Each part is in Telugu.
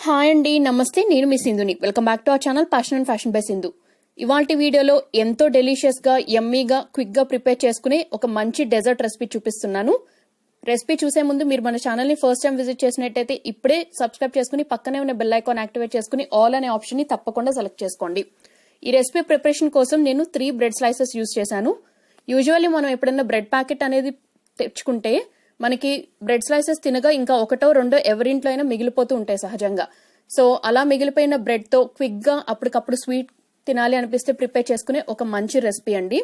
హాయ్ అండి, నమస్తే. నేను మీ సింధుని. Welcome back to our channel passion and fashion by Sindhu. ఇవాల్టి వీడియోలో ఎంతో డెలిషియస్ గా, యమ్మీగా, క్విక్ గా ప్రిపేర్ చేసుకునే ఒక మంచి డెజర్ట్ రెసిపీ చూపిస్తున్నాను. రెసిపీ చూసే ముందు మీరు మన ఛానల్ ని ఫస్ట్ టైం విజిట్ చేసినట్టయితే ఇప్పుడే సబ్స్క్రైబ్ చేసుకుని పక్కనే ఉన్న బెల్ ఐకాన్ యాక్టివేట్ చేసుకుని ఆల్ అనే ఆప్షన్ ని తప్పకుండా సెలెక్ట్ చేసుకోండి. ఈ రెసిపీ ప్రిపరేషన్ కోసం నేను 3 బ్రెడ్ స్లైసెస్ యూజ్ చేశాను. యూజువల్లీ మనం ఎప్పుడైనా బ్రెడ్ ప్యాకెట్ అనేది తెచ్చుకుంటే మనకి బ్రెడ్ స్లైసెస్ తినగా ఇంకా ఒకటో రెండో ఎవరింట్లో అయినా మిగిలిపోతూ ఉంటాయి సహజంగా. సో అలా మిగిలిపోయిన బ్రెడ్ తో క్విక్ గా అప్పటికప్పుడు స్వీట్ తినాలి అనిపిస్తే ప్రిపేర్ చేసుకునే ఒక మంచి రెసిపీ అండి.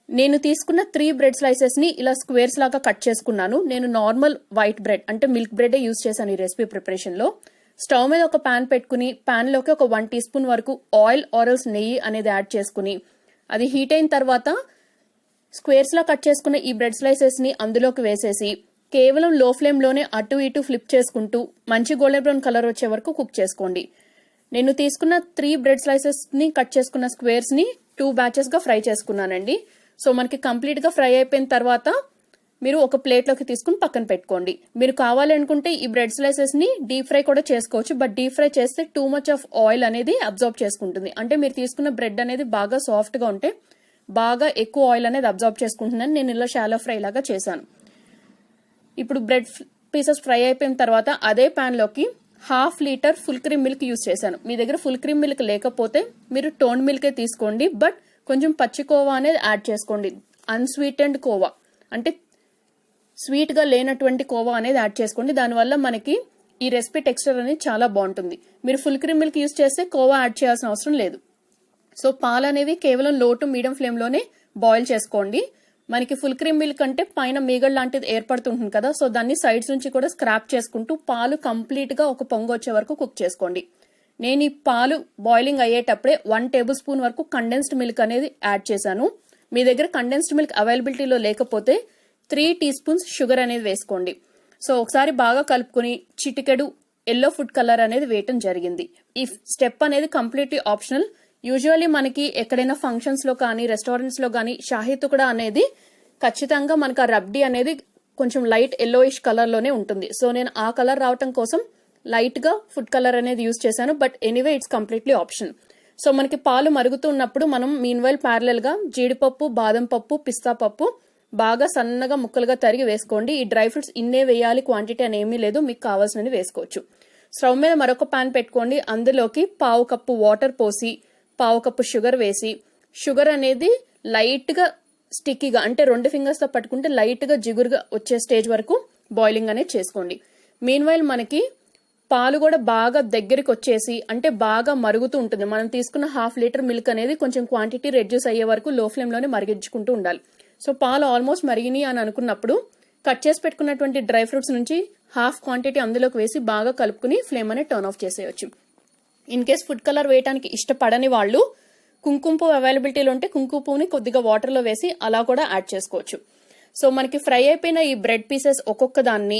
నేను తీసుకున్న 3 బ్రెడ్ స్లైసెస్ ని ఇలా స్క్వేర్స్ లాగా కట్ చేసుకున్నాను. నేను నార్మల్ వైట్ బ్రెడ్ అంటే మిల్క్ బ్రెడ్ యూజ్ చేశాను ఈ రెసిపీ ప్రిపరేషన్ లో. స్టవ్ మీద ఒక పాన్ పెట్టుకుని పాన్ లోకి ఒక 1 టీ స్పూన్ వరకు ఆయిల్ ఆరల్స్ నెయ్యి అనేది యాడ్ చేసుకుని అది హీట్ అయిన తర్వాత స్క్వేర్స్ లా కట్ చేసుకున్న ఈ బ్రెడ్ స్లైసెస్ ని అందులోకి వేసేసి కేవలం లో ఫ్లేమ్ లోనే అటు ఇటు ఫ్లిప్ చేసుకుంటూ మంచి గోల్డెన్ బ్రౌన్ కలర్ వచ్చే వరకు కుక్ చేసుకోండి. నేను తీసుకున్న 3 బ్రెడ్ స్లైసెస్ ని కట్ చేసుకున్న స్క్వేర్స్ ని 2 బ్యాచెస్ గా ఫ్రై చేసుకున్నానండి. సో మనకి కంప్లీట్ గా ఫ్రై అయిపోయిన తర్వాత మీరు ఒక ప్లేట్ లోకి తీసుకుని పక్కన పెట్టుకోండి. మీరు కావాలనుకుంటే ఈ బ్రెడ్ స్లైసెస్ ని డీప్ ఫ్రై కూడా చేసుకోవచ్చు. బట్ డీప్ ఫ్రై చేస్తే టూ మచ్ ఆఫ్ ఆయిల్ అనేది అబ్జర్వ్ చేసుకుంటుంది. అంటే మీరు తీసుకున్న బ్రెడ్ అనేది బాగా సాఫ్ట్ గా ఉంటే బాగా ఎక్కువ ఆయిల్ అనేది అబ్జర్వ్ చేసుకుంటుందని నేను ఇలా షాలో ఫ్రై లాగా చేశాను. ఇప్పుడు బ్రెడ్ పీసెస్ ఫ్రై అయిపోయిన తర్వాత అదే ప్యాన్ లోకి 1/2 litre full cream milk use చేశాను. మీ దగ్గర ఫుల్ క్రీమ్ మిల్క్ లేకపోతే మీరు టోన్ మిల్కే తీసుకోండి. బట్ కొంచెం పచ్చి కోవా అనేది యాడ్ చేసుకోండి. అన్స్వీటెండ్ కోవా అంటే స్వీట్ గా లేనటువంటి కోవా అనేది యాడ్ చేసుకోండి. దానివల్ల మనకి ఈ రెసిపీ టెక్స్చర్ అనేది చాలా బాగుంటుంది. మీరు ఫుల్ క్రీమ్ మిల్క్ యూజ్ చేస్తే కోవా యాడ్ చేయాల్సిన అవసరం లేదు. సో పాలు అనేవి కేవలం లో టు మీడియం ఫ్లేమ్ లోనే బాయిల్ చేసుకోండి. మనకి ఫుల్ క్రీమ్ మిల్క్ అంటే పైన మీగడ లాంటిది ఏర్పడుతుంటుంది కదా, సో దాన్ని సైడ్స్ నుంచి కూడా స్క్రాప్ చేసుకుంటూ పాలు కంప్లీట్ గా ఒక పొంగు వచ్చే వరకు కుక్ చేసుకోండి. నేను ఈ పాలు బాయిలింగ్ అయ్యేటప్పుడే 1 టేబుల్ స్పూన్ వరకు కండెన్స్డ్ మిల్క్ అనేది యాడ్ చేశాను. మీ దగ్గర కండెన్స్డ్ మిల్క్ అవైలబిలిటీలో లేకపోతే 3 టీ స్పూన్స్ షుగర్ అనేది వేసుకోండి. సో ఒకసారి బాగా కలుపుకుని చిటికెడు ఎల్లో ఫుడ్ కలర్ అనేది వేయటం జరిగింది. ఈ స్టెప్ అనేది కంప్లీట్లీ ఆప్షనల్. యూజువల్లీ మనకి ఎక్కడైనా ఫంక్షన్స్ లో కానీ రెస్టారెంట్స్ లో కానీ షాహీ తుకడా అనేది ఖచ్చితంగా మనకు ఆ రబ్డీ అనేది కొంచెం లైట్ ఎల్లోయిష్ కలర్ లోనే ఉంటుంది. సో నేను ఆ కలర్ రావటం కోసం లైట్ గా ఫుడ్ కలర్ అనేది యూజ్ చేశాను. But anyway it's completely option. So మనకి పాలు మరుగుతున్నప్పుడు మనం మీన్వైల్ ప్యారలల్ గా జీడిపప్పు, బాదం పప్పు, పిస్తా పప్పు బాగా సన్నగా ముక్కలుగా తరిగి వేసుకోండి. ఈ డ్రై ఫ్రూట్స్ ఇన్నే వేయాలి క్వాంటిటీ అని ఏమీ లేదు, మీకు కావాల్సినవి వేసుకోవచ్చు. స్టవ్ మీద మరొక పాన్ పెట్టుకోండి. అందులోకి 1/2 కప్పు వాటర్ పోసి 1/2 కప్పు షుగర్ వేసి షుగర్ అనేది లైట్ గా స్టిక్కీగా అంటే 2 ఫింగర్స్ తో పట్టుకుంటే లైట్ గా జిగురుగా వచ్చే స్టేజ్ వరకు బాయిలింగ్ అనేది చేసుకోండి. మీన్వైల్ మనకి పాలు కూడా బాగా దగ్గరికి వచ్చేసి అంటే బాగా మరుగుతూ ఉంటుంది. మనం తీసుకున్న 1/2 లీటర్ మిల్క్ అనేది కొంచెం క్వాంటిటీ రెడ్యూస్ అయ్యే వరకు లో ఫ్లేమ్ లోనే మరిగించుకుంటూ ఉండాలి. సో పాలు ఆల్మోస్ట్ మరిగినాయి అని అనుకున్నప్పుడు కట్ చేసి పెట్టుకున్నటువంటి డ్రై ఫ్రూట్స్ నుంచి 1/2 క్వాంటిటీ అందులోకి వేసి బాగా కలుపుకుని ఫ్లేమ్ అనేది టర్న్ ఆఫ్ చేసేయచ్చు. ఇన్ కేస్ ఫుడ్ కలర్ వేయడానికి ఇష్టపడని వాళ్ళు కుంకుమ పువ్వు అవైలబిలిటీలో ఉంటే కుంకుమ పువ్వుని కొద్దిగా వాటర్ లో వేసి అలా కూడా యాడ్ చేసుకోవచ్చు. సో మనకి ఫ్రై అయిపోయిన ఈ బ్రెడ్ పీసెస్ ఒక్కొక్క దాన్ని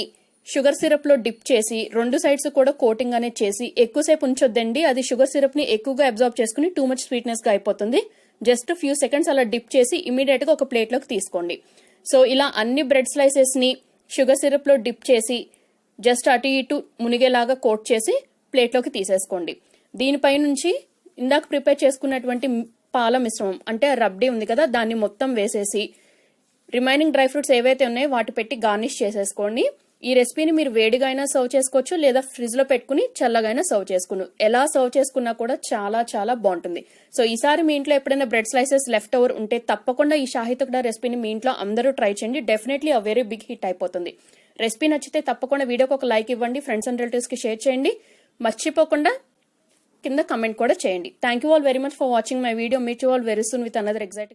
షుగర్ సిరప్ లో డిప్ చేసి 2 సైడ్స్ కూడా కోటింగ్ అనేది చేసి ఎక్కువసేపు ఉంచొద్దండి. అది షుగర్ సిరప్ ని ఎక్కువగా అబ్జర్వ్ చేసుకుని టూ మచ్ స్వీట్నెస్ గా అయిపోతుంది. జస్ట్ ఫ్యూ సెకండ్స్ అలా డిప్ చేసి ఇమీడియట్ గా ఒక ప్లేట్ లోకి తీసుకోండి. సో ఇలా అన్ని బ్రెడ్ స్లైసెస్ ని షుగర్ సిరప్ లో డిప్ చేసి జస్ట్ అటు ఇటు మునిగేలాగా కోట్ చేసి ప్లేట్ లోకి తీసేసుకోండి. దీనిపై నుంచి ఇందాక ప్రిపేర్ చేసుకున్నటువంటి పాల మిశ్రమం అంటే రబ్డీ ఉంది కదా, దాన్ని మొత్తం వేసేసి రిమైనింగ్ డ్రై ఫ్రూట్స్ ఏవైతే ఉన్నాయో వాటి పెట్టి గార్నిష్ చేసేసుకోండి. ఈ రెసిపీని మీరు వేడిగా అయినా సర్వ్ చేసుకోవచ్చు, లేదా ఫ్రిడ్జ్ లో పెట్టుకుని చల్లగా అయినా సర్వ్ చేసుకుని ఎలా సర్వ్ చేసుకున్నా కూడా చాలా చాలా బాగుంటుంది. సో ఈసారి మీ ఇంట్లో ఎప్పుడైనా బ్రెడ్ స్లైసెస్ లెఫ్ట్ ఓవర్ ఉంటే తప్పకుండా ఈ షాహీ తుకడా రెసిపీని మీ ఇంట్లో అందరూ ట్రై చేయండి. Definitely a very big hit అయిపోతుంది. రెసిపీ నచ్చితే తప్పకుండా వీడియోకి ఒక లైక్ ఇవ్వండి, ఫ్రెండ్స్ అండ్ రిలేటివ్స్ కి షేర్ చేయండి, మర్చిపోకుండా కింద కమెంట్ కూడా చేయండి. Thank you all very much for watching my video. Meet you all very soon with another exciting